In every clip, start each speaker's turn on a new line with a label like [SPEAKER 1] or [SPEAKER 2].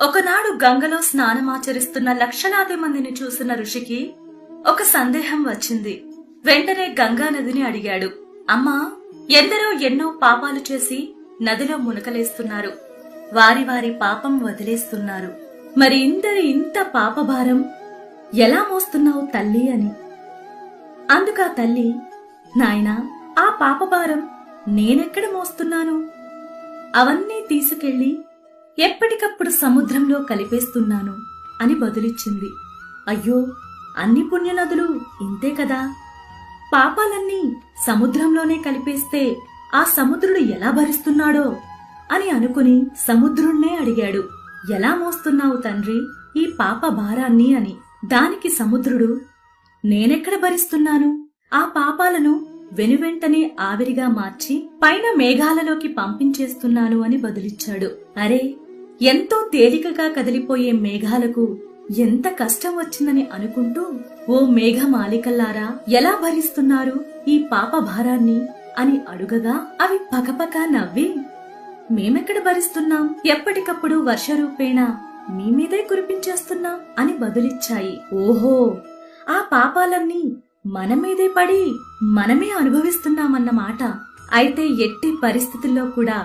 [SPEAKER 1] ఒకనాడు గంగలో స్నానమాచరిస్తున్న లక్షలాది మందిని చూసిన ఋషికి ఒక సందేహం వచ్చింది. వెంటనే గంగా నదిని అడిగాడు, అమ్మా, ఎందరో ఎన్నో పాపాలు చేసి నదిలో మునకలేస్తున్నారు. వారి వారి పాపం వదిలేస్తున్నారు. మరి ఇంత పాపభారం ఎలా మోస్తున్నావు తల్లి అని. అందుకా తల్లి, నాయనా, ఆ పాపభారం నేనెక్కడ మోస్తున్నాను? అవన్నీ తీసుకెళ్లి ఎప్పటికప్పుడు సముద్రంలో కలిపేస్తున్నాను అని బదులిచ్చింది. అయ్యో, అన్ని పుణ్యనదులు ఇంతే కదా, పాపాలన్నీ సముద్రంలోనే కలిపేస్తే ఆ సముద్రుడు ఎలా భరిస్తున్నాడో అని అనుకుని సముద్రుణ్ణే అడిగాడు, ఎలా మోస్తున్నావు తండ్రి ఈ పాప భారాన్ని అని. దానికి సముద్రుడు, నేనెక్కడ భరిస్తున్నాను, ఆ పాపాలను వెనువెంటనే ఆవిరిగా మార్చి పైన మేఘాలలోకి పంపించేస్తున్నాను అని బదులిచ్చాడు. అరే, ఎంతో తేలికగా కదిలిపోయే మేఘాలకు ఎంత కష్టం వచ్చిందని అనుకుంటూ, ఓ మేఘమాలికల్లారా, ఎలా భరిస్తున్నారు ఈ పాప భారాన్ని అని అడుగగా అవి పకపక నవ్వి, మేమెక్కడ భరిస్తున్నాం, ఎప్పటికప్పుడు వర్షరూపేణా మీ మీదే కురిపించేస్తున్నాం అని బదులిచ్చాయి. ఓహో, ఆ పాపాలన్నీ మన మీదే పడి మనమే అనుభవిస్తున్నామన్నమాట. అయితే ఎట్టి పరిస్థితుల్లో కూడా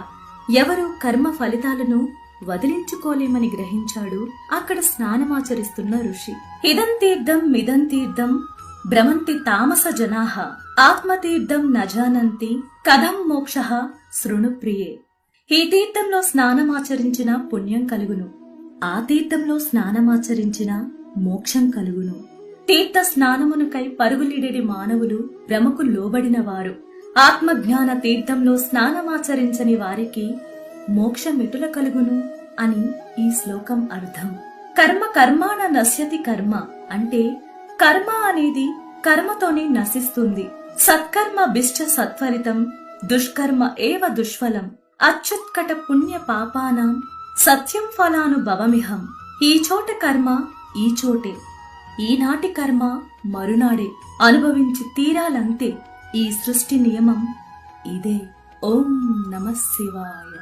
[SPEAKER 1] ఎవరు కర్మ ఫలితాలను వదిలించుకోలేమని గ్రహించాడు అక్కడ స్నానమాచరిస్తున్న ఋషి. ఇదం తీర్థం మిదం తీర్థం భ్రమంతి తామస జనాః ఆత్మతీర్థం నజానంతి కథం మోక్షః శృణు ప్రియే. ఈ తీర్థంలో స్నానమాచరించిన పుణ్యం కలుగును, ఆ తీర్థంలో స్నానమాచరించిన మోక్షం కలుగును. తీర్థ స్నానమునకై పరుగులిడేడి మానవులు భ్రమకు లోబడిన వారు. ఆత్మజ్ఞాన తీర్థంలో స్నానమాచరించని వారికి మోక్షమెటుల కలుగును అని ఈ శ్లోకం అర్థం. కర్మ కర్మాణ నశ్యతి కర్మ అంటే కర్మ అనేది కర్మతోనే నశిస్తుంది. సత్కర్మ బిష్ట సత్ఫలితం, దుష్కర్మ ఏవ దుష్ఫలం, అచ్యుత్కట పుణ్య పాపానాం సత్యం ఫలానుభవమిహం. ఈ చోట కర్మ ఈ చోటే, ఈనాటి కర్మ మరునాడే అనుభవించి తీరాలంతే. ఈ సృష్టి నియమం ఇదే. ఓం నమః శివాయ.